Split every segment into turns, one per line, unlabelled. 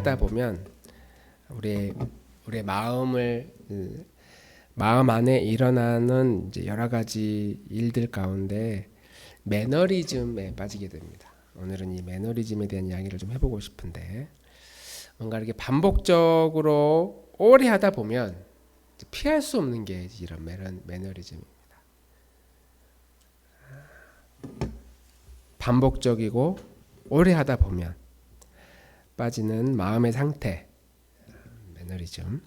하다 보면 우리의 마음 안에 일어나는 이제 여러 가지 일들 가운데 매너리즘에 빠지게 됩니다. 오늘은 이 매너리즘에 대한 이야기를 좀 해보고 싶은데, 뭔가 이렇게 반복적으로 오래 하다 보면 피할 수 없는 게 이런 매너리즘입니다. 반복적이고 오래 하다 보면 빠지는 마음의 상태, 매너리즘.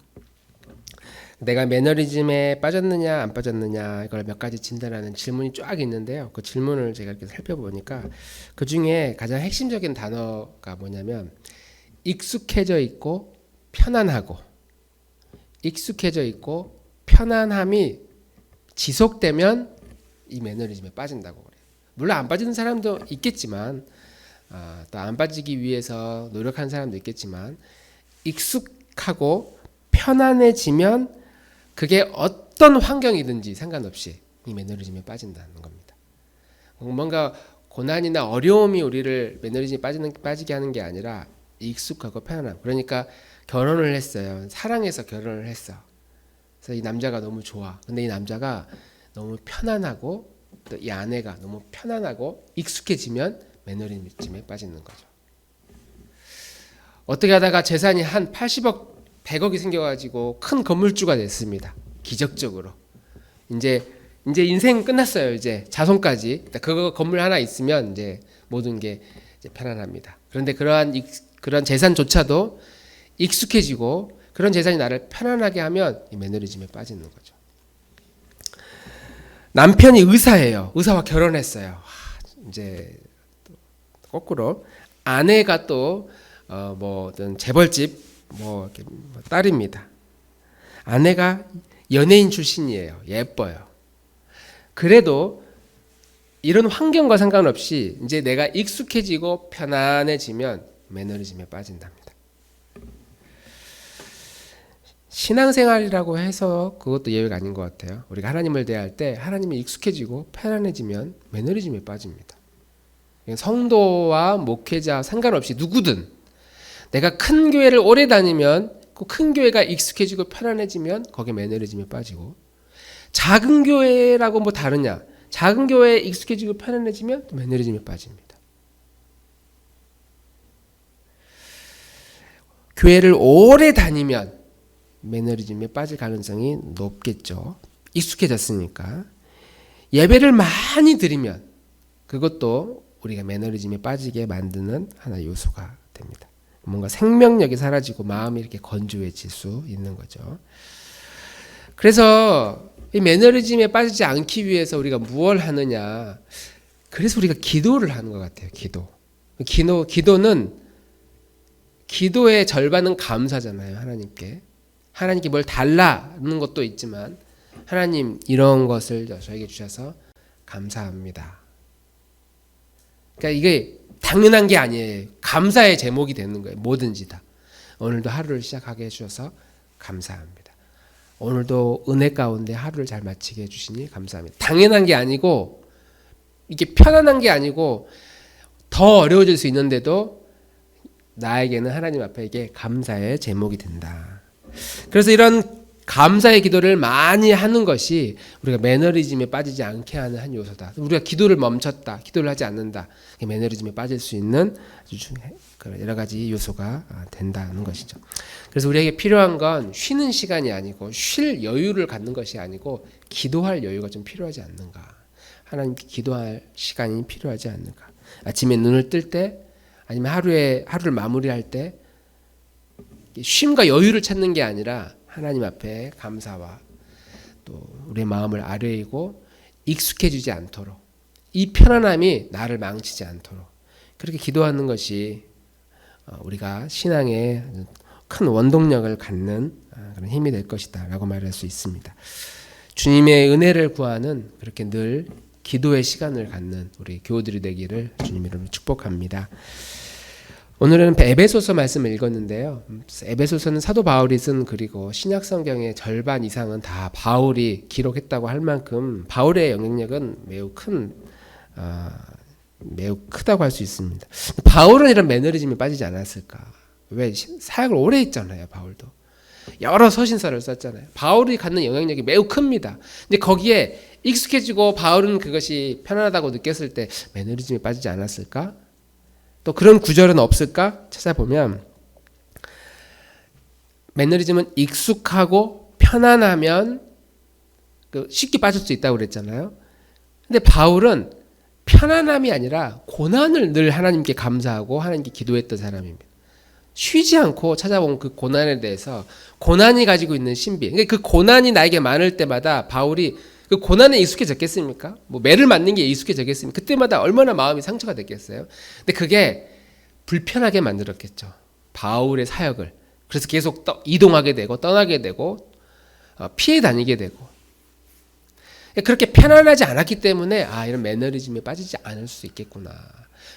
내가 매너리즘에 빠졌느냐 안 빠졌느냐, 이걸 몇 가지 진단하는 질문이 쫙 있는데요. 그 질문을 제가 이렇게 살펴보니까 그 중에 가장 핵심적인 단어가 뭐냐면 익숙해져 있고 편안하고, 익숙해져 있고 편안함이 지속되면 이 매너리즘에 빠진다고 그래요. 물론 안 빠지는 사람도 있겠지만, 또 안 빠지기 위해서 노력하는 사람도 있겠지만, 익숙하고 편안해지면 그게 어떤 환경이든지 상관없이 이 매너리즘에 빠진다는 겁니다. 뭔가 고난이나 어려움이 우리를 매너리즘에 빠지게 하는 게 아니라 익숙하고 편안함. 그러니까 결혼을 했어요. 사랑해서 결혼을 했어. 그래서 이 남자가 너무 좋아. 근데 이 남자가 너무 편안하고, 또 이 아내가 너무 편안하고 익숙해지면 매너리즘에 빠지는 거죠. 어떻게 하다가 재산이 한 80억, 100억이 생겨가지고 큰 건물주가 됐습니다. 기적적으로. 이제 인생 끝났어요. 이제 자손까지. 그거 건물 하나 있으면 이제 모든 게 이제 편안합니다. 그런데 그러한 재산조차도 익숙해지고, 그런 재산이 나를 편안하게 하면 이 매너리즘에 빠지는 거죠. 남편이 의사예요. 의사와 결혼했어요. 이제 거꾸로 아내가 또 어떤 재벌집 딸입니다. 아내가 연예인 출신이에요. 예뻐요. 그래도 이런 환경과 상관없이 이제 내가 익숙해지고 편안해지면 매너리즘에 빠진답니다. 신앙생활이라고 해서 그것도 예외가 아닌 것 같아요. 우리가 하나님을 대할 때 하나님이 익숙해지고 편안해지면 매너리즘에 빠집니다. 성도와 목회자 상관없이 누구든 내가 큰 교회를 오래 다니면 그 큰 교회가 익숙해지고 편안해지면 거기에 매너리즘에 빠지고, 작은 교회라고 뭐 다르냐, 작은 교회에 익숙해지고 편안해지면 또 매너리즘에 빠집니다. 교회를 오래 다니면 매너리즘에 빠질 가능성이 높겠죠. 익숙해졌으니까. 예배를 많이 드리면 그것도 우리가 매너리즘에 빠지게 만드는 하나의 요소가 됩니다. 뭔가 생명력이 사라지고 마음이 이렇게 건조해질 수 있는 거죠. 그래서 이 매너리즘에 빠지지 않기 위해서 우리가 무엇을 하느냐, 그래서 우리가 기도를 하는 것 같아요. 기도는, 기도의 절반은 감사잖아요. 하나님께 뭘 달라는 것도 있지만, 하나님 이런 것을 저에게 주셔서 감사합니다. 그러니까 이게 당연한 게 아니에요. 감사의 제목이 되는 거예요. 뭐든지 다. 오늘도 하루를 시작하게 해주셔서 감사합니다. 오늘도 은혜 가운데 하루를 잘 마치게 해주시니 감사합니다. 당연한 게 아니고, 이게 편안한 게 아니고 더 어려워질 수 있는데도 나에게는 하나님 앞에 이게 감사의 제목이 된다. 그래서 이런 감사의 기도를 많이 하는 것이 우리가 매너리즘에 빠지지 않게 하는 한 요소다. 우리가 기도를 멈췄다, 기도를 하지 않는다, 매너리즘에 빠질 수 있는 여러 가지 요소가 된다는 것이죠. 그래서 우리에게 필요한 건 쉬는 시간이 아니고, 쉴 여유를 갖는 것이 아니고, 기도할 여유가 좀 필요하지 않는가. 하나님께 기도할 시간이 필요하지 않는가. 아침에 눈을 뜰 때, 아니면 하루를 마무리할 때 쉼과 여유를 찾는 게 아니라 하나님 앞에 감사와 또 우리의 마음을 아뢰이고, 익숙해지지 않도록, 이 편안함이 나를 망치지 않도록 그렇게 기도하는 것이 우리가 신앙에 큰 원동력을 갖는 그런 힘이 될 것이다 라고 말할 수 있습니다. 주님의 은혜를 구하는, 그렇게 늘 기도의 시간을 갖는 우리 교우들이 되기를 주님 이름으로 축복합니다. 오늘은 에베소서 말씀을 읽었는데요. 에베소서는 사도 바울이 쓴 글이고, 신약 성경의 절반 이상은 다 바울이 기록했다고 할 만큼 바울의 영향력은 매우 크다고 할 수 있습니다. 바울은 이런 매너리즘에 빠지지 않았을까? 왜 사역을 오래 했잖아요. 바울도 여러 서신서를 썼잖아요. 바울이 갖는 영향력이 매우 큽니다. 근데 거기에 익숙해지고 바울은 그것이 편안하다고 느꼈을 때 매너리즘에 빠지지 않았을까? 또 그런 구절은 없을까? 찾아보면 매너리즘은 익숙하고 편안하면 쉽게 빠질 수 있다고 그랬잖아요. 근데 바울은 편안함이 아니라 고난을 늘 하나님께 감사하고 하나님께 기도했던 사람입니다. 쉬지 않고 찾아본 그 고난에 대해서 고난이 가지고 있는 신비, 그러니까 그 고난이 나에게 많을 때마다 바울이 그 고난에 익숙해졌겠습니까? 뭐 매를 맞는 게 익숙해졌겠습니까? 그때마다 얼마나 마음이 상처가 됐겠어요? 근데 그게 불편하게 만들었겠죠. 바울의 사역을. 그래서 계속 이동하게 되고 떠나게 되고 피해 다니게 되고 그렇게 편안하지 않았기 때문에 이런 매너리즘에 빠지지 않을 수 있겠구나.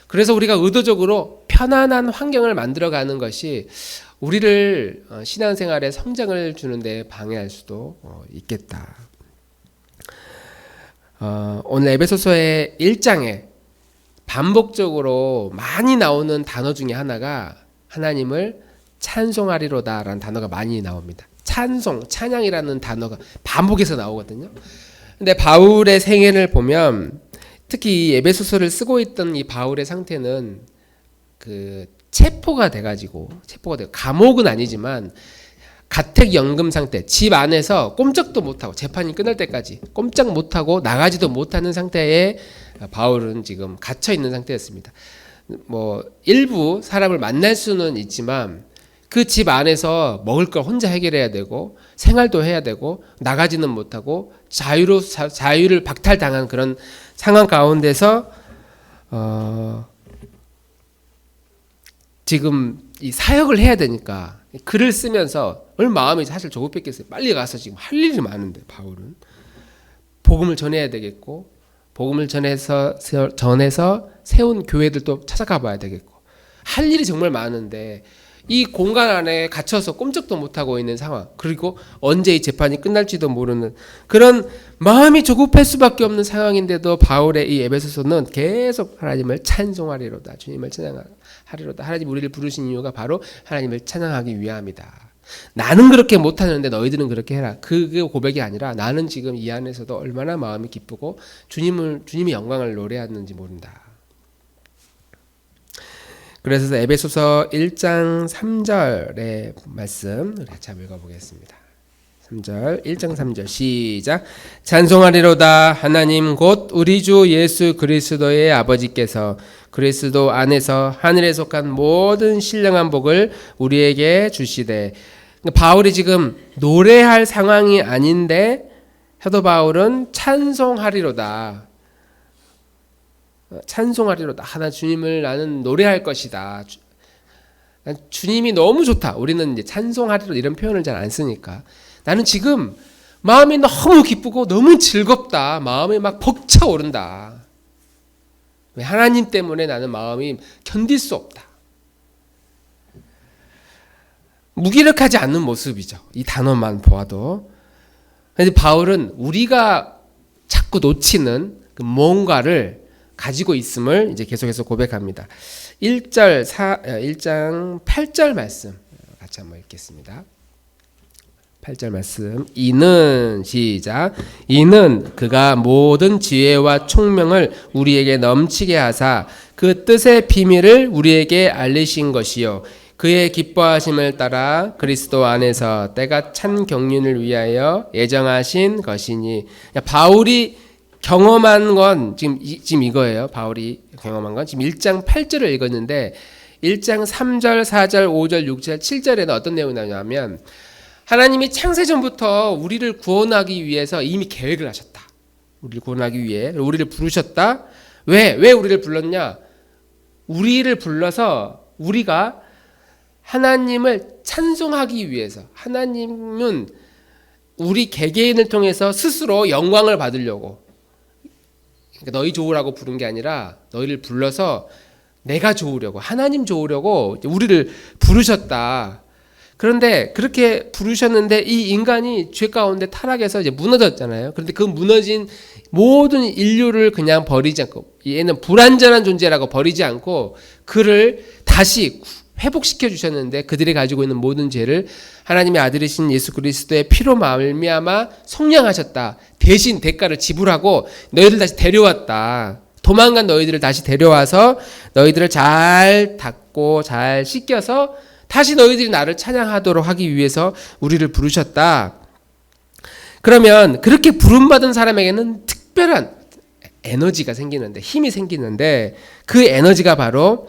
그래서 우리가 의도적으로 편안한 환경을 만들어가는 것이 우리를 신앙생활의 성장을 주는데 방해할 수도 있겠다. 오늘 에베소서의 1장에 반복적으로 많이 나오는 단어 중에 하나가 하나님을 찬송하리로다라는 단어가 많이 나옵니다. 찬송, 찬양이라는 단어가 반복해서 나오거든요. 근데 바울의 생애를 보면 특히 이 에베소서를 쓰고 있던 이 바울의 상태는 그 체포가 돼가지고 감옥은 아니지만 가택연금 상태, 집 안에서 꼼짝도 못하고 재판이 끝날 때까지 꼼짝 못하고 나가지도 못하는 상태에 바울은 지금 갇혀 있는 상태였습니다. 뭐 일부 사람을 만날 수는 있지만 그 집 안에서 먹을 걸 혼자 해결해야 되고 생활도 해야 되고 나가지는 못하고 자유를 박탈당한 그런 상황 가운데서 지금 이 사역을 해야 되니까 글을 쓰면서 얼마나 마음이 사실 조급했겠어요. 빨리 가서 지금 할 일이 많은데 바울은 복음을 전해야 되겠고 복음을 전해서 세운 교회들도 찾아가 봐야 되겠고 할 일이 정말 많은데 이 공간 안에 갇혀서 꼼짝도 못하고 있는 상황, 그리고 언제 이 재판이 끝날지도 모르는 그런 마음이 조급할 수밖에 없는 상황인데도 바울의 이 에베소서는 계속 하나님을 찬송하리로다, 주님을 찬양하리로다. 하나님 우리를 부르신 이유가 바로 하나님을 찬양하기 위함이다. 나는 그렇게 못하는데 너희들은 그렇게 해라. 그게 고백이 아니라 나는 지금 이 안에서도 얼마나 마음이 기쁘고 주님의 영광을 노래하는지 모른다. 그래서 에베소서 1장 3절의 말씀 같이 한번 읽어보겠습니다. 3절 1장 3절 시작. 찬송하리로다 하나님 곧 우리 주 예수 그리스도의 아버지께서 그리스도 안에서 하늘에 속한 모든 신령한 복을 우리에게 주시되. 바울이 지금 노래할 상황이 아닌데 사도 바울은 찬송하리로다. 찬송하리로다. 하나 주님을 나는 노래할 것이다. 주님이 너무 좋다. 우리는 이제 찬송하리로 이런 표현을 잘 안 쓰니까 나는 지금 마음이 너무 기쁘고 너무 즐겁다. 마음이 막 벅차오른다. 왜 하나님 때문에 나는 마음이 견딜 수 없다. 무기력하지 않는 모습이죠. 이 단어만 보아도. 그런데 바울은 우리가 자꾸 놓치는 그 뭔가를 가지고 있음을 이제 계속해서 고백합니다. 1장 8절 말씀 같이 한번 읽겠습니다. 8절 말씀. 이는 시작. 이는 그가 모든 지혜와 총명을 우리에게 넘치게 하사 그 뜻의 비밀을 우리에게 알리신 것이요 그의 기뻐하심을 따라 그리스도 안에서 때가 찬 경륜을 위하여 예정하신 것이니. 바울이 경험한 건 지금 이거예요. 바울이 경험한 건 지금 1장 8절을 읽었는데 1장 3절, 4절, 5절, 6절, 7절에는 어떤 내용이 나오냐면 하나님이 창세전부터 우리를 구원하기 위해서 이미 계획을 하셨다. 우리를 구원하기 위해 우리를 부르셨다. 왜 우리를 불렀냐? 우리를 불러서 우리가 하나님을 찬송하기 위해서. 하나님은 우리 개개인을 통해서 스스로 영광을 받으려고. 그러니까 너희 좋으라고 부른 게 아니라 너희를 불러서 내가 좋으려고, 하나님 좋으려고 우리를 부르셨다. 그런데 그렇게 부르셨는데 이 인간이 죄 가운데 타락해서 이제 무너졌잖아요. 그런데 그 무너진 모든 인류를 그냥 버리지 않고, 얘는 불완전한 존재라고 버리지 않고 그를 다시 회복시켜 주셨는데 그들이 가지고 있는 모든 죄를 하나님의 아들이신 예수 그리스도의 피로 말미암아 속량하셨다. 대신 대가를 지불하고 너희들 다시 데려왔다. 도망간 너희들을 다시 데려와서 너희들을 잘 닦고 잘 씻겨서 다시 너희들이 나를 찬양하도록 하기 위해서 우리를 부르셨다. 그러면 그렇게 부름받은 사람에게는 특별한 에너지가 생기는데, 힘이 생기는데, 그 에너지가 바로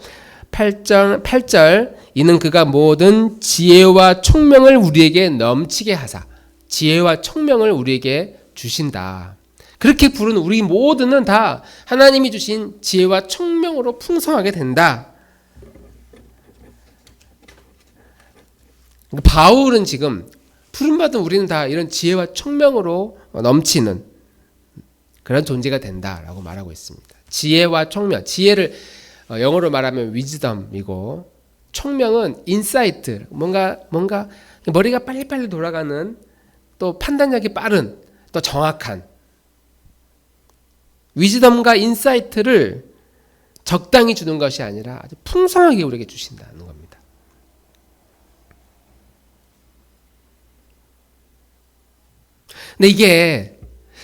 8절 이는 그가 모든 지혜와 총명을 우리에게 넘치게 하사, 지혜와 총명을 우리에게 주신다. 그렇게 부른 우리 모두는 다 하나님이 주신 지혜와 총명으로 풍성하게 된다. 바울은 지금 부름받은 우리는 다 이런 지혜와 총명으로 넘치는 그런 존재가 된다라고 말하고 있습니다. 지혜와 총명, 지혜를 영어로 말하면 wisdom이고, 총명은 insight, 뭔가 머리가 빨리빨리 돌아가는, 또 판단력이 빠른, 또 정확한, wisdom과 insight를 적당히 주는 것이 아니라 아주 풍성하게 우리에게 주신다는 겁니다.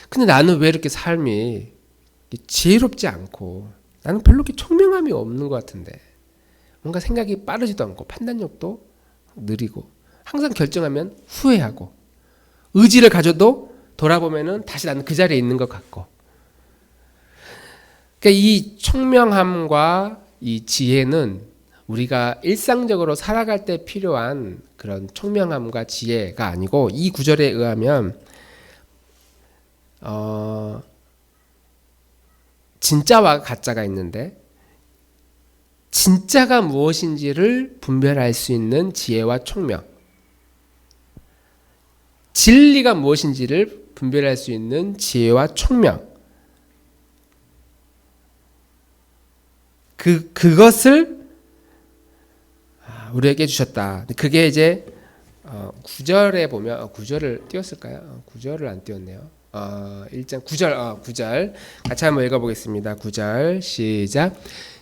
근데 나는 왜 이렇게 삶이 지혜롭지 않고, 나는 별로 이렇게 총명함이 없는 것 같은데, 뭔가 생각이 빠르지도 않고 판단력도 느리고 항상 결정하면 후회하고 의지를 가져도 돌아보면은 다시 나는 그 자리에 있는 것 같고, 그러니까 이 총명함과 이 지혜는 우리가 일상적으로 살아갈 때 필요한 그런 총명함과 지혜가 아니고, 이 구절에 의하면 진짜와 가짜가 있는데, 진짜가 무엇인지를 분별할 수 있는 지혜와 총명, 진리가 무엇인지를 분별할 수 있는 지혜와 총명, 그것을 우리에게 주셨다. 그게 이제 9절에 보면, 9절을 띄웠을까요? 9절을 안 띄웠네요. 1장 9절 같이 한번 읽어보겠습니다. 9절 시작.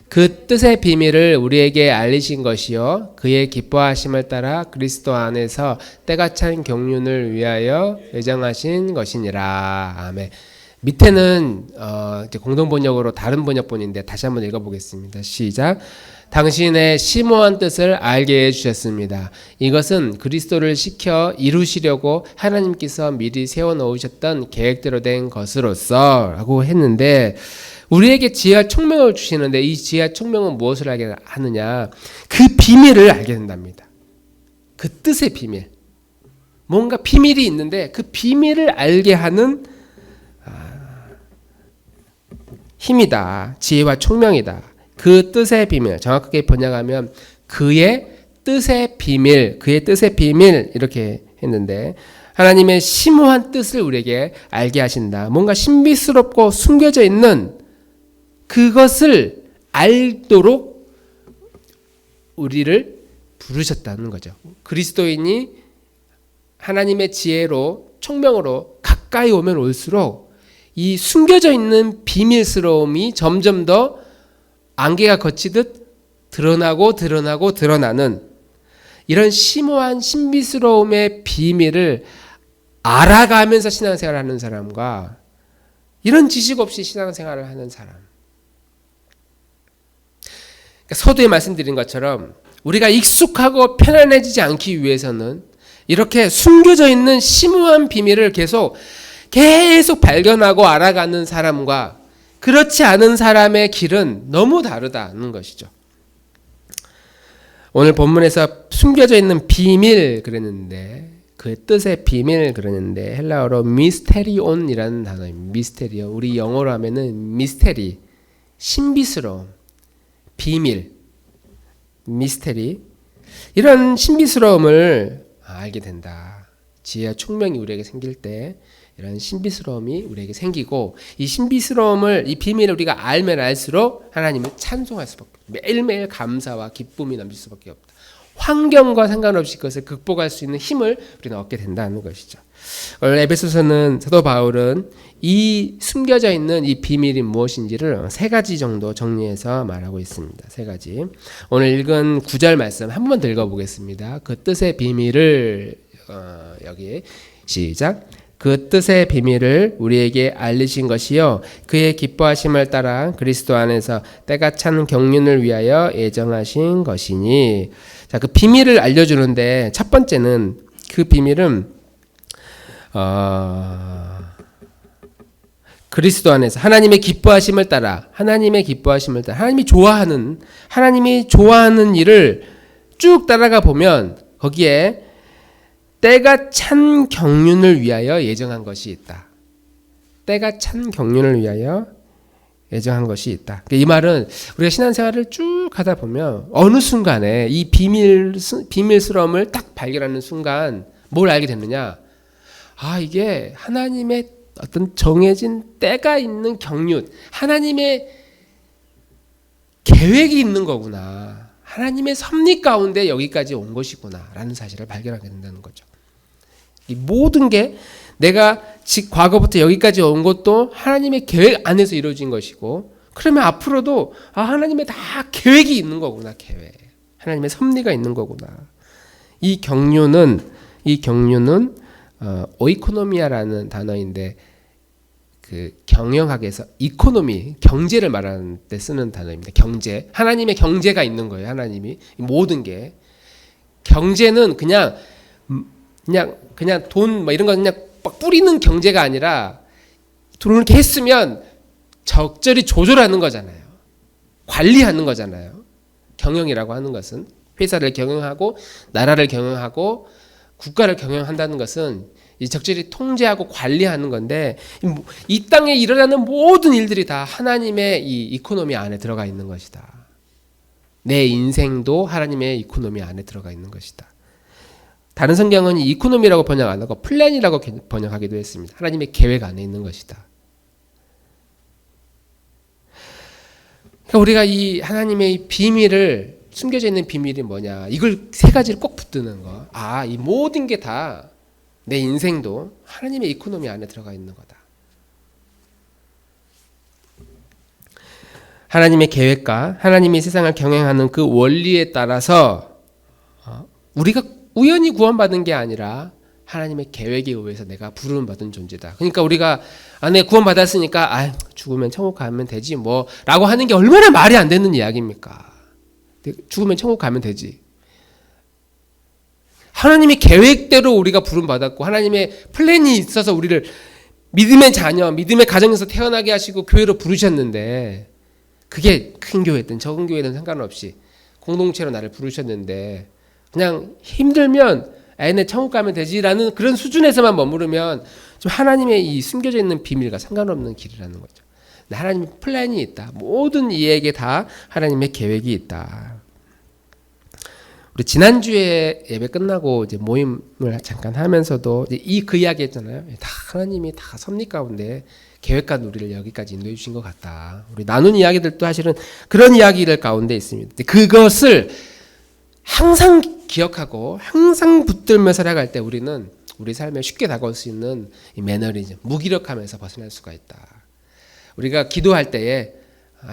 그 뜻의 비밀을 우리에게 알리신 것이요 그의 기뻐하심을 따라 그리스도 안에서 때가 찬 경륜을 위하여 예정하신 것이니라. 아멘. 밑에는 이제 공동번역으로 다른 번역본인데 다시 한번 읽어보겠습니다. 시작. 당신의 심오한 뜻을 알게 해주셨습니다. 이것은 그리스도를 시켜 이루시려고 하나님께서 미리 세워놓으셨던 계획대로 된 것으로서 라고 했는데, 우리에게 지혜와 총명을 주시는데, 이 지혜와 총명은 무엇을 알게 하느냐, 그 비밀을 알게 된답니다. 그 뜻의 비밀, 뭔가 비밀이 있는데 그 비밀을 알게 하는 힘이다. 지혜와 총명이다. 그 뜻의 비밀, 정확하게 번역하면 그의 뜻의 비밀, 그의 뜻의 비밀 이렇게 했는데, 하나님의 심오한 뜻을 우리에게 알게 하신다. 뭔가 신비스럽고 숨겨져 있는 그것을 알도록 우리를 부르셨다는 거죠. 그리스도인이 하나님의 지혜로 총명으로 가까이 오면 올수록 이 숨겨져 있는 비밀스러움이 점점 더 안개가 걷히듯 드러나는 이런 심오한 신비스러움의 비밀을 알아가면서 신앙생활을 하는 사람과 이런 지식 없이 신앙생활을 하는 사람, 그러니까 서두에 말씀드린 것처럼 우리가 익숙하고 편안해지지 않기 위해서는 이렇게 숨겨져 있는 심오한 비밀을 계속 발견하고 알아가는 사람과 그렇지 않은 사람의 길은 너무 다르다는 것이죠. 오늘 본문에서 숨겨져 있는 비밀 그랬는데, 그 뜻의 비밀 그랬는데 헬라어로 미스테리온이라는 단어입니다. 미스테리온. 우리 영어로 하면은 미스테리, 신비스러움, 비밀, 미스테리. 이런 신비스러움을 알게 된다. 지혜와 총명이 우리에게 생길 때 이런 신비스러움이 우리에게 생기고, 이 신비스러움을, 이 비밀을 우리가 알면 알수록 하나님을 찬송할 수밖에 없다. 매일매일 감사와 기쁨이 넘칠 수밖에 없다. 환경과 상관없이 그것을 극복할 수 있는 힘을 우리는 얻게 된다는 것이죠. 에베소서는 사도 바울은 이 숨겨져 있는 이 비밀이 무엇인지를 세 가지 정도 정리해서 말하고 있습니다. 세 가지. 오늘 읽은 9절 말씀 한 번만 더 읽어보겠습니다. 그 뜻의 비밀을 여기 시작. 그 뜻의 비밀을 우리에게 알리신 것이요 그의 기뻐하심을 따라 그리스도 안에서 때가 찬 경륜을 위하여 예정하신 것이니. 자, 그 비밀을 알려주는데 첫 번째는 그 비밀은 그리스도 안에서 하나님의 기뻐하심을 따라 하나님이 좋아하는 일을 쭉 따라가 보면 거기에 때가 찬 경륜을 위하여 예정한 것이 있다. 때가 찬 경륜을 위하여 예정한 것이 있다. 이 말은 우리가 신앙생활을 쭉 하다 보면 어느 순간에 이 비밀스러움을 딱 발견하는 순간 뭘 알게 됐느냐? 이게 하나님의 어떤 정해진 때가 있는 경륜, 하나님의 계획이 있는 거구나. 하나님의 섭리 가운데 여기까지 온 것이구나 라는 사실을 발견하게 된다는 거죠. 이 모든 게 내가 과거부터 여기까지 온 것도 하나님의 계획 안에서 이루어진 것이고, 그러면 앞으로도 하나님의 다 계획이 있는 거구나. 계획. 하나님의 섭리가 있는 거구나. 이 경륜은 오이코노미아라는 단어인데 그 경영학에서 이코노미, 경제를 말하는 때 쓰는 단어입니다. 경제. 하나님의 경제가 있는 거예요. 하나님이 모든 게. 경제는 그냥 돈 이런 거 그냥 막 뿌리는 경제가 아니라 돈을 이렇게 했으면 적절히 조절하는 거잖아요. 관리하는 거잖아요. 경영이라고 하는 것은 회사를 경영하고 나라를 경영하고 국가를 경영한다는 것은 적절히 통제하고 관리하는 건데, 이 땅에 일어나는 모든 일들이 다 하나님의 이 이코노미 안에 들어가 있는 것이다. 내 인생도 하나님의 이코노미 안에 들어가 있는 것이다. 다른 성경은 이코노미라고 번역 안 하고 플랜이라고 번역하기도 했습니다. 하나님의 계획 안에 있는 것이다. 그러니까 우리가 이 하나님의 이 비밀을, 숨겨져 있는 비밀이 뭐냐, 이걸 세 가지를 꼭 붙드는 거. 이 모든 게 다 내 인생도 하나님의 이코노미 안에 들어가 있는 거다. 하나님의 계획과 하나님이 세상을 경영하는 그 원리에 따라서 우리가 우연히 구원받은 게 아니라 하나님의 계획에 의해서 내가 부름받은 존재다. 그러니까 우리가 내가 구원받았으니까 죽으면 천국 가면 되지 뭐 라고 하는 게 얼마나 말이 안 되는 이야기입니까? 죽으면 천국 가면 되지. 하나님의 계획대로 우리가 부름받았고 하나님의 플랜이 있어서 우리를 믿음의 자녀, 믿음의 가정에서 태어나게 하시고 교회로 부르셨는데, 그게 큰 교회든 적은 교회든 상관없이 공동체로 나를 부르셨는데 그냥 힘들면 내 천국 가면 되지라는 그런 수준에서만 머무르면 좀 하나님의 이 숨겨져 있는 비밀과 상관없는 길이라는 거죠. 하나님의 플랜이 있다. 모든 이에게 다 하나님의 계획이 있다. 우리 지난주에 예배 끝나고 이제 모임을 잠깐 하면서도 이제 그 이야기 했잖아요. 다 하나님이 다 섭리 가운데 계획과 우리를 여기까지 인도해 주신 것 같다. 우리 나눈 이야기들도 사실은 그런 이야기들 가운데 있습니다. 그것을 항상 기억하고 항상 붙들며 살아갈 때 우리는 우리 삶에 쉽게 다가올 수 있는 이 매너리즘, 무기력함에서 벗어날 수가 있다. 우리가 기도할 때에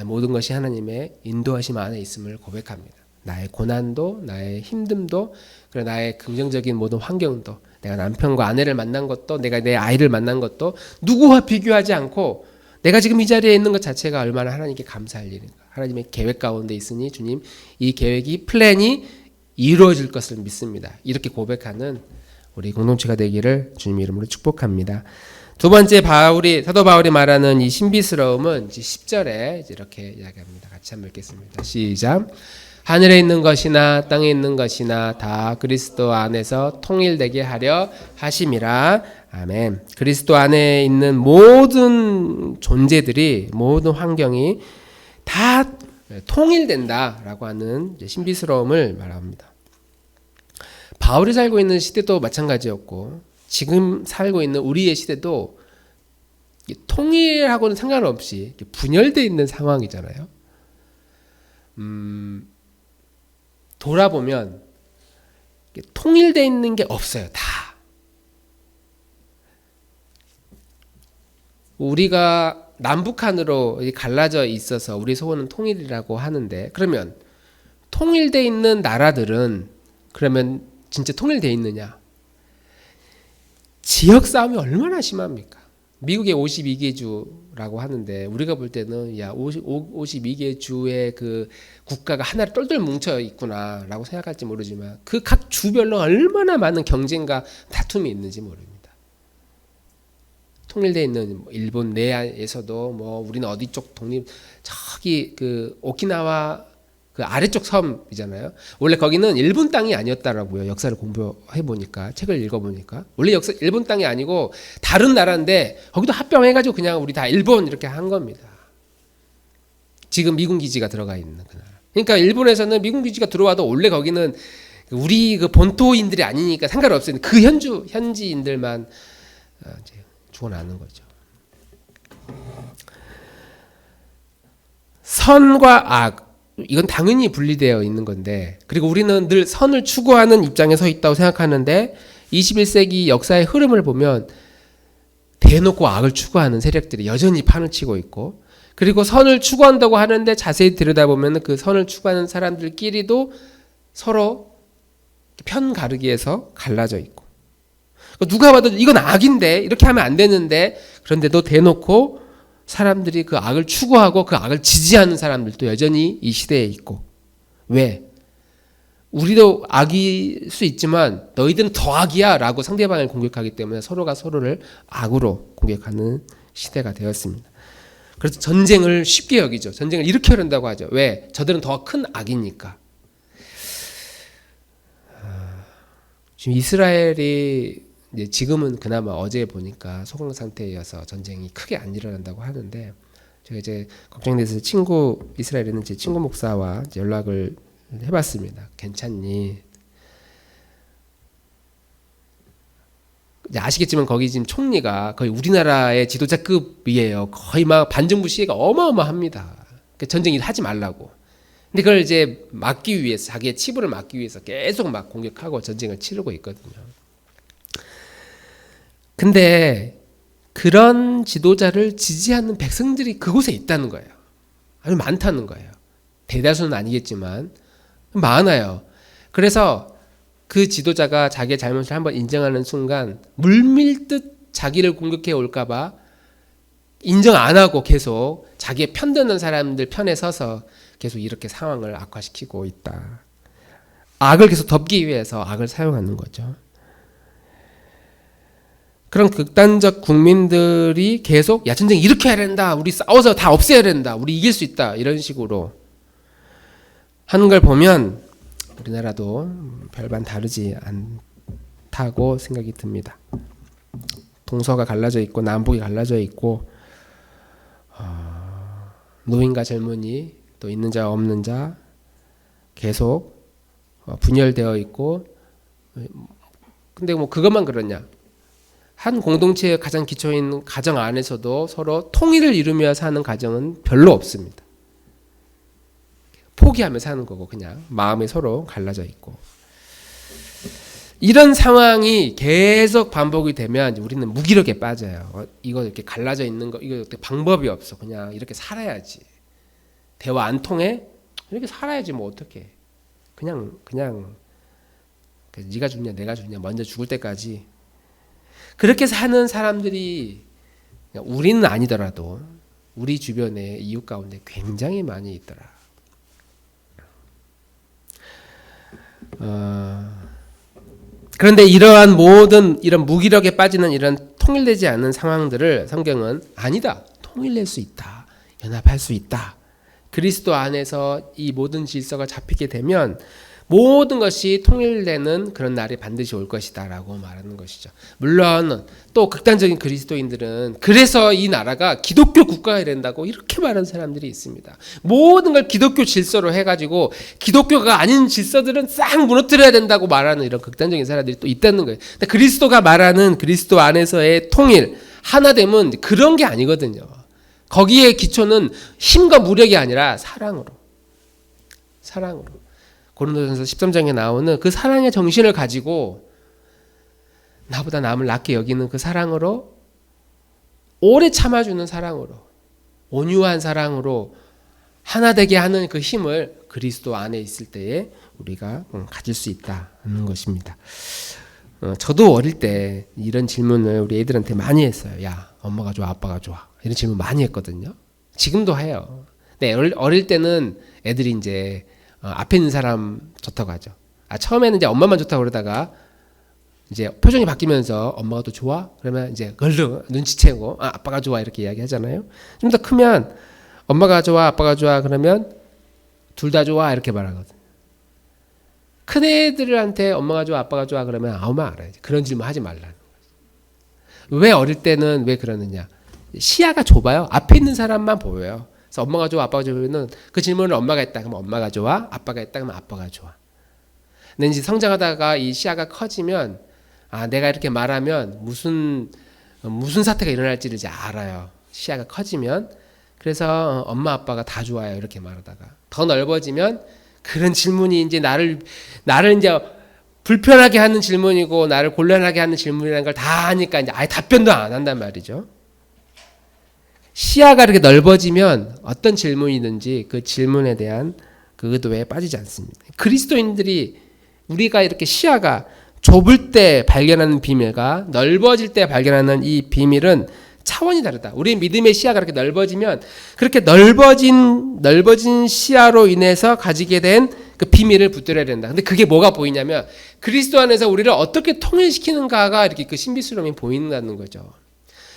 모든 것이 하나님의 인도하심 안에 있음을 고백합니다. 나의 고난도, 나의 힘듦도, 그리고 나의 긍정적인 모든 환경도, 내가 남편과 아내를 만난 것도, 내가 내 아이를 만난 것도 누구와 비교하지 않고 내가 지금 이 자리에 있는 것 자체가 얼마나 하나님께 감사할 일인가. 하나님의 계획 가운데 있으니 주님, 이 계획이, 플랜이 이루어질 것을 믿습니다. 이렇게 고백하는 우리 공동체가 되기를 주님 이름으로 축복합니다. 두 번째 사도 바울이 말하는 이 신비스러움은 이제 10절에 이렇게 이야기합니다. 같이 한번 읽겠습니다. 시작. 하늘에 있는 것이나 땅에 있는 것이나 다 그리스도 안에서 통일되게 하려 하심이라. 아멘. 그리스도 안에 있는 모든 존재들이, 모든 환경이 다 통일된다라고 하는 신비스러움을 말합니다. 바울이 살고 있는 시대도 마찬가지였고 지금 살고 있는 우리의 시대도 통일하고는 상관없이 분열되어 있는 상황이잖아요. 돌아보면 통일되어 있는 게 없어요. 다. 우리가 남북한으로 갈라져 있어서 우리 소원은 통일이라고 하는데, 그러면 통일돼 있는 나라들은 그러면 진짜 통일돼 있느냐? 지역 싸움이 얼마나 심합니까? 미국의 52개 주라고 하는데 우리가 볼 때는 52개 주의 그 국가가 하나로 똘똘 뭉쳐 있구나라고 생각할지 모르지만 그 각 주별로 얼마나 많은 경쟁과 다툼이 있는지 모릅니다. 통일되어 있는 일본 내에서도 뭐 우리는 어디 쪽 독립, 저기 그 오키나와 그 아래쪽 섬이잖아요. 원래 거기는 일본 땅이 아니었다라고요. 역사를 공부해 보니까, 책을 읽어 보니까 원래 일본 땅이 아니고 다른 나라인데 거기도 합병해가지고 그냥 우리 다 일본 이렇게 한 겁니다. 지금 미군 기지가 들어가 있는 그 나라. 그러니까 일본에서는 미군 기지가 들어와도 원래 거기는 우리 그 본토인들이 아니니까 상관없어요. 그 현지인들만 이제 죽어나는 거죠. 선과 악, 이건 당연히 분리되어 있는 건데, 그리고 우리는 늘 선을 추구하는 입장에 서 있다고 생각하는데 21세기 역사의 흐름을 보면 대놓고 악을 추구하는 세력들이 여전히 판을 치고 있고, 그리고 선을 추구한다고 하는데 자세히 들여다보면 그 선을 추구하는 사람들끼리도 서로 편 가르기에서 갈라져 있고, 누가 봐도 이건 악인데 이렇게 하면 안 되는데, 그런데도 대놓고 사람들이 그 악을 추구하고 그 악을 지지하는 사람들도 여전히 이 시대에 있고. 왜? 우리도 악일 수 있지만 너희들은 더 악이야 라고 상대방을 공격하기 때문에 서로가 서로를 악으로 공격하는 시대가 되었습니다. 그래서 전쟁을 쉽게 여기죠. 전쟁을 이렇게 하려고 하죠. 왜? 저들은 더 큰 악이니까. 지금 이스라엘이 이제 지금은 그나마 어제 보니까 소강 상태여서 전쟁이 크게 안 일어난다고 하는데, 제가 이제 걱정돼서 이스라엘에 있는 제 친구 목사와 연락을 해봤습니다. 괜찮니? 이제 아시겠지만 거기 지금 총리가 거의 우리나라의 지도자급이에요. 거의 막 반정부 시위가 어마어마합니다. 그러니까 전쟁 일 하지 말라고. 근데 그걸 이제 막기 위해서, 자기의 치부를 막기 위해서 계속 막 공격하고 전쟁을 치르고 있거든요. 근데 그런 지도자를 지지하는 백성들이 그곳에 있다는 거예요. 아주 많다는 거예요. 대다수는 아니겠지만 많아요. 그래서 그 지도자가 자기의 잘못을 한번 인정하는 순간 물밀듯 자기를 공격해 올까봐 인정 안 하고 계속 자기의 편드는 사람들 편에 서서 계속 이렇게 상황을 악화시키고 있다. 악을 계속 덮기 위해서 악을 사용하는 거죠. 그런 극단적 국민들이 계속 전쟁 이렇게 해야 된다, 우리 싸워서 다 없애야 된다, 우리 이길 수 있다, 이런 식으로 하는 걸 보면 우리나라도 별반 다르지 않다고 생각이 듭니다. 동서가 갈라져 있고 남북이 갈라져 있고, 노인과 젊은이, 또 있는 자 없는 자 계속 분열되어 있고, 근데 뭐 그것만 그러냐? 한 공동체의 가장 기초인 가정 안에서도 서로 통일을 이루며 사는 가정은 별로 없습니다. 포기하며 사는 거고, 그냥 마음이 서로 갈라져 있고. 이런 상황이 계속 반복이 되면 우리는 무기력에 빠져요. 이거 이렇게 갈라져 있는 거, 이거 방법이 없어. 그냥 이렇게 살아야지. 대화 안 통해? 이렇게 살아야지 뭐 어떡해. 그냥 네가 죽냐 내가 죽냐 먼저 죽을 때까지 그렇게 사는 사람들이 우리는 아니더라도 우리 주변에 이웃 가운데 굉장히 많이 있더라. 그런데 이러한 모든 이런 무기력에 빠지는 이런 통일되지 않는 상황들을 성경은 아니다, 통일될 수 있다, 연합할 수 있다, 그리스도 안에서 이 모든 질서가 잡히게 되면 모든 것이 통일되는 그런 날이 반드시 올 것이다 라고 말하는 것이죠. 물론 또 극단적인 그리스도인들은 그래서 이 나라가 기독교 국가가 된다고 이렇게 말하는 사람들이 있습니다. 모든 걸 기독교 질서로 해가지고 기독교가 아닌 질서들은 싹 무너뜨려야 된다고 말하는 이런 극단적인 사람들이 또 있다는 거예요. 근데 그리스도가 말하는 그리스도 안에서의 통일, 하나됨은 그런 게 아니거든요. 거기에 기초는 힘과 무력이 아니라 사랑으로. 고린도전서 13장에 나오는 그 사랑의 정신을 가지고 나보다 남을 낮게 여기는 그 사랑으로 오래 참아주는 사랑으로, 온유한 사랑으로 하나 되게 하는 그 힘을 그리스도 안에 있을 때에 우리가 가질 수 있다는 것입니다. 저도 어릴 때 이런 질문을 우리 애들한테 많이 했어요. 야, 엄마가 좋아, 아빠가 좋아? 이런 질문 많이 했거든요. 지금도 해요. 네, 어릴 때는 애들이 이제 앞에 있는 사람 좋다고 하죠. 처음에는 이제 엄마만 좋다고 그러다가 이제 표정이 바뀌면서 엄마가 더 좋아? 그러면 이제 얼른 눈치채고 아빠가 좋아 이렇게 이야기하잖아요. 좀 더 크면 엄마가 좋아, 아빠가 좋아 그러면 둘 다 좋아 이렇게 말하거든요. 큰 애들한테 엄마가 좋아, 아빠가 좋아 그러면 아무 말 알아야지. 그런 질문 하지 말라는 거예요. 왜 어릴 때는 왜 그러느냐? 시야가 좁아요. 앞에 있는 사람만 보여요. 그래서 엄마가 좋아, 아빠가 좋으면은 그 질문을 엄마가 했다 그러면 엄마가 좋아, 아빠가 했다 그러면 아빠가 좋아. 근데 이제 성장하다가 이 시야가 커지면 내가 이렇게 말하면 무슨 사태가 일어날지를 이제 알아요. 시야가 커지면. 그래서 엄마 아빠가 다 좋아요 이렇게 말하다가 더 넓어지면 그런 질문이 이제 나를 이제 불편하게 하는 질문이고 나를 곤란하게 하는 질문이라는 걸 다 아니까 이제 아예 답변도 안 한단 말이죠. 시야가 이렇게 넓어지면 어떤 질문이든지 그 질문에 대한 그 의도에 빠지지 않습니다. 그리스도인들이 우리가 이렇게 시야가 좁을 때 발견하는 비밀과 넓어질 때 발견하는 이 비밀은 차원이 다르다. 우리 믿음의 시야가 그렇게 넓어지면 그렇게 넓어진 시야로 인해서 가지게 된 그 비밀을 붙들어야 된다. 근데 그게 뭐가 보이냐면 그리스도 안에서 우리를 어떻게 통일시키는가가 이렇게 그 신비스러움이 보인다는 거죠.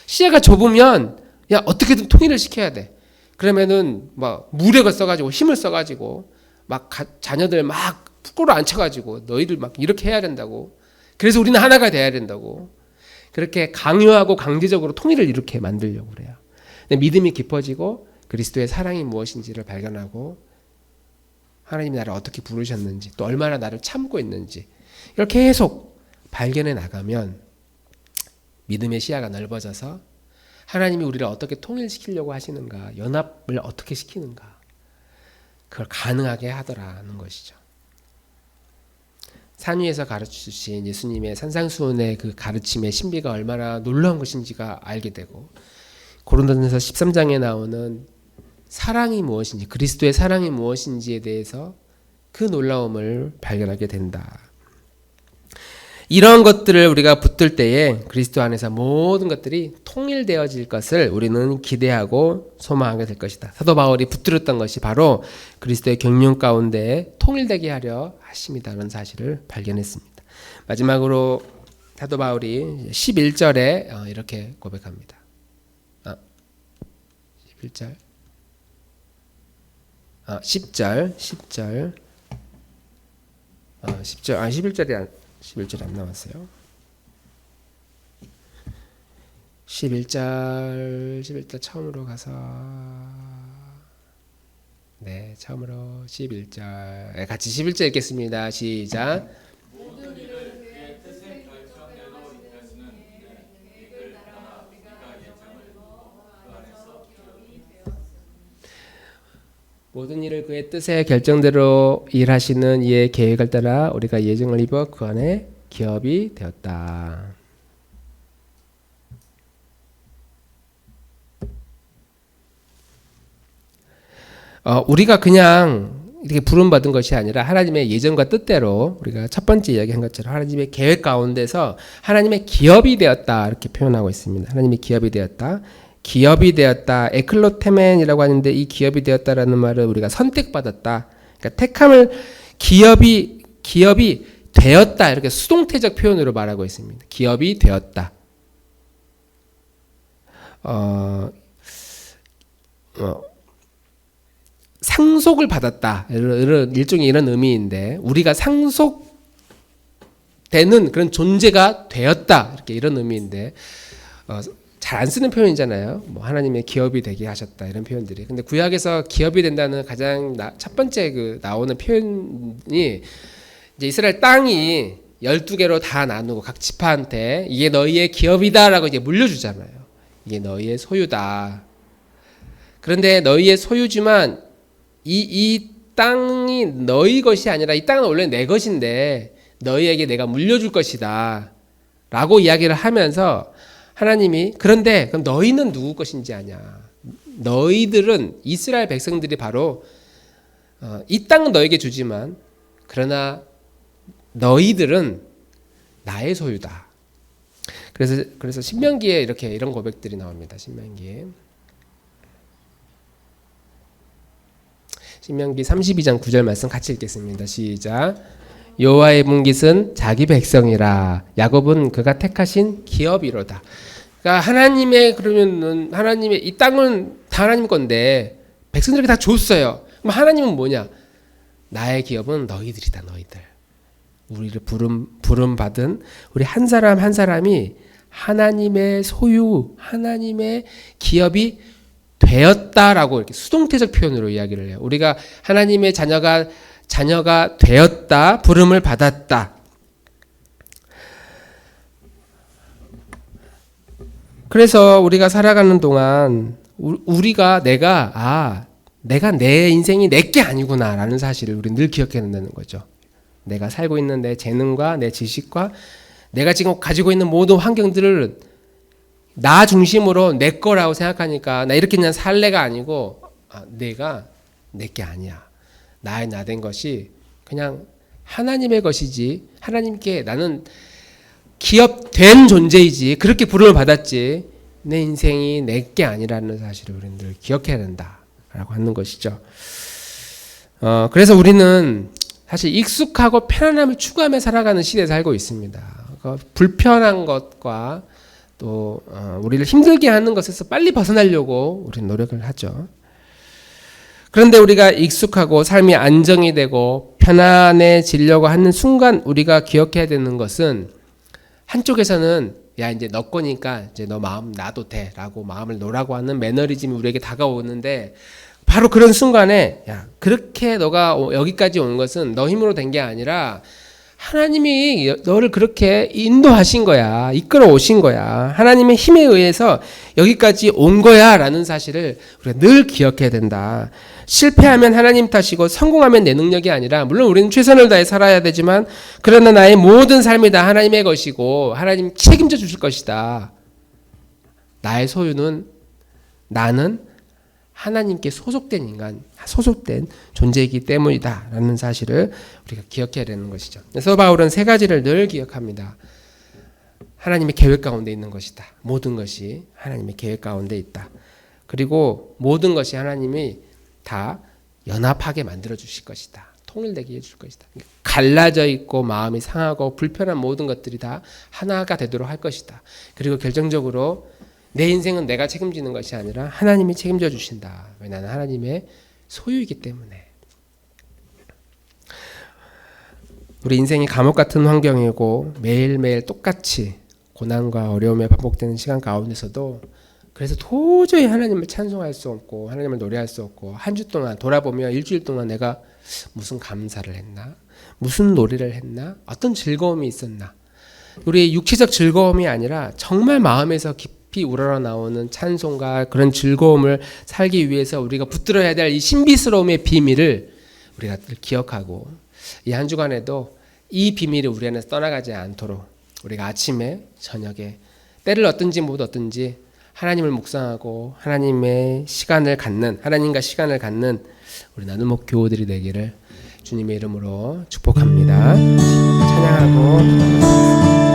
시야가 좁으면 야 어떻게든 통일을 시켜야 돼. 그러면은 막 무력을 써가지고 힘을 써가지고 막 자녀들 막 부끄러 앉혀가지고 너희들 막 이렇게 해야 된다고. 그래서 우리는 하나가 돼야 된다고. 그렇게 강요하고 강제적으로 통일을 이렇게 만들려고 그래요. 근데 믿음이 깊어지고 그리스도의 사랑이 무엇인지를 발견하고 하나님이 나를 어떻게 부르셨는지 또 얼마나 나를 참고 있는지 이걸 계속 발견해 나가면 믿음의 시야가 넓어져서 하나님이 우리를 어떻게 통일시키려고 하시는가, 연합을 어떻게 시키는가 그걸 가능하게 하더라는 것이죠. 산 위에서 가르치신 예수님의 산상수훈의 그 가르침의 신비가 얼마나 놀라운 것인지가 알게 되고 고린도전서 13장에 나오는 사랑이 무엇인지 그리스도의 사랑이 무엇인지에 대해서 그 놀라움을 발견하게 된다. 이런 것들을 우리가 붙들 때에 그리스도 안에서 모든 것들이 통일되어질 것을 우리는 기대하고 소망하게 될 것이다. 사도 바울이 붙들었던 것이 바로 그리스도의 경륜 가운데 통일되게 하려 하심이라는 사실을 발견했습니다. 마지막으로 사도 바울이 11절에 이렇게 고백합니다. 11절 10절 11절이 안 나왔어요. 11절 처음으로 가서 처음으로 11절 같이 11절 읽겠습니다. 시작. 모든 일을 그의 뜻의 결정대로 일하시는 이의 계획을 따라 우리가 예정을 입어 그 안에 기업이 되었다. 우리가 그냥 이렇게 부름받은 것이 아니라 하나님의 예정과 뜻대로 우리가 첫 번째 이야기한 것처럼 하나님의 계획 가운데서 하나님의 기업이 되었다 이렇게 표현하고 있습니다. 하나님의 기업이 되었다. 기업이 되었다. 에클로테멘이라고 하는데 이 기업이 되었다라는 말은 우리가 선택받았다. 그러니까 택함을 기업이 되었다 이렇게 수동태적 표현으로 말하고 있습니다. 기업이 되었다. 상속을 받았다. 일종의 이런 의미인데 우리가 상속되는 그런 존재가 되었다. 이렇게 이런 의미인데 잘 안 쓰는 표현이잖아요. 뭐 하나님의 기업이 되게 하셨다 이런 표현들이. 근데 구약에서 기업이 된다는 가장 첫 번째 나오는 표현이 이제 이스라엘 땅이 12개로 다 나누고 각 지파한테 이게 너희의 기업이다라고 이제 물려주잖아요. 이게 너희의 소유다. 그런데 너희의 소유지만 이 땅이 너희 것이 아니라 이 땅은 원래 내 것인데 너희에게 내가 물려줄 것이다 라고 이야기를 하면서 하나님이 그런데 그럼 너희는 누구 것인지 아냐? 너희들은 이스라엘 백성들이 바로 이 땅은 너에게 주지만 그러나 너희들은 나의 소유다. 그래서 신명기에 이런 고백들이 나옵니다. 신명기 32장 9절 말씀 같이 읽겠습니다. 시작. 여호와의 분깃은 자기 백성이라 야곱은 그가 택하신 기업이로다. 그러니까 하나님의 이 땅은 다 하나님 건데 백성들이 다 줬어요. 그럼 하나님은 뭐냐? 나의 기업은 너희들이다. 너희들. 우리를 부름 받은 우리 한 사람 한 사람이 하나님의 소유, 하나님의 기업이 되었다라고 이렇게 수동태적 표현으로 이야기를 해요. 우리가 하나님의 자녀가 되었다, 부름을 받았다. 그래서 우리가 살아가는 동안 내가 내 인생이 내게 아니구나라는 사실을 우리 늘 기억해야 된다는 거죠. 내가 살고 있는 내 재능과 내 지식과 내가 지금 가지고 있는 모든 환경들을 나 중심으로 내 거라고 생각하니까 나 이렇게 그냥 살래가 아니고 내가 내게 아니야. 나의 나 된 것이 그냥 하나님의 것이지 하나님께 나는 기업된 존재이지 그렇게 부름을 받았지 내 인생이 내게 아니라는 사실을 우리는 늘 기억해야 된다라고 하는 것이죠. 그래서 우리는 사실 익숙하고 편안함을 추구하며 살아가는 시대에 살고 있습니다. 불편한 것과 또 우리를 힘들게 하는 것에서 빨리 벗어나려고 우리는 노력을 하죠. 그런데 우리가 익숙하고 삶이 안정이 되고 편안해지려고 하는 순간 우리가 기억해야 되는 것은 한쪽에서는 야 이제 너 거니까 이제 너 마음 놔도 돼라고 마음을 놓으라고 하는 매너리즘이 우리에게 다가오는데 바로 그런 순간에 야 그렇게 너가 여기까지 온 것은 너 힘으로 된 게 아니라 하나님이 너를 그렇게 인도하신 거야. 이끌어 오신 거야. 하나님의 힘에 의해서 여기까지 온 거야 라는 사실을 우리가 늘 기억해야 된다. 실패하면 하나님 탓이고 성공하면 내 능력이 아니라 물론 우리는 최선을 다해 살아야 되지만 그러나 나의 모든 삶이 다 하나님의 것이고 하나님 책임져 주실 것이다. 나의 소유는 나는 하나님께 소속된 인간, 소속된 존재이기 때문이다 라는 사실을 우리가 기억해야 되는 것이죠. 그래서 바울은 세 가지를 늘 기억합니다. 하나님의 계획 가운데 있는 것이다. 모든 것이 하나님의 계획 가운데 있다. 그리고 모든 것이 하나님이 다 연합하게 만들어 주실 것이다. 통일되게 해줄 것이다. 갈라져 있고 마음이 상하고 불편한 모든 것들이 다 하나가 되도록 할 것이다. 그리고 결정적으로 내 인생은 내가 책임지는 것이 아니라 하나님이 책임져 주신다. 왜 나는 하나님의 소유이기 때문에. 우리 인생이 감옥 같은 환경이고 매일매일 똑같이 고난과 어려움에 반복되는 시간 가운데서도 그래서 도저히 하나님을 찬송할 수 없고 하나님을 노래할 수 없고 한 주 동안 돌아보며 일주일 동안 내가 무슨 감사를 했나? 무슨 노래를 했나? 어떤 즐거움이 있었나? 우리의 육체적 즐거움이 아니라 정말 마음에서 깊이 우러러 나오는 찬송과 그런 즐거움을 살기 위해서 우리가 붙들어야 될 이 신비스러움의 비밀을 우리가 기억하고 이 한 주간에도 이 비밀이 우리 안에서 떠나가지 않도록 우리가 아침에 저녁에 때를 얻든지 못 얻든지 하나님을 묵상하고 하나님의 시간을 갖는 하나님과 시간을 갖는 우리 나눔목 교우들이 되기를 주님의 이름으로 축복합니다. 찬양하고 기도하겠습니다.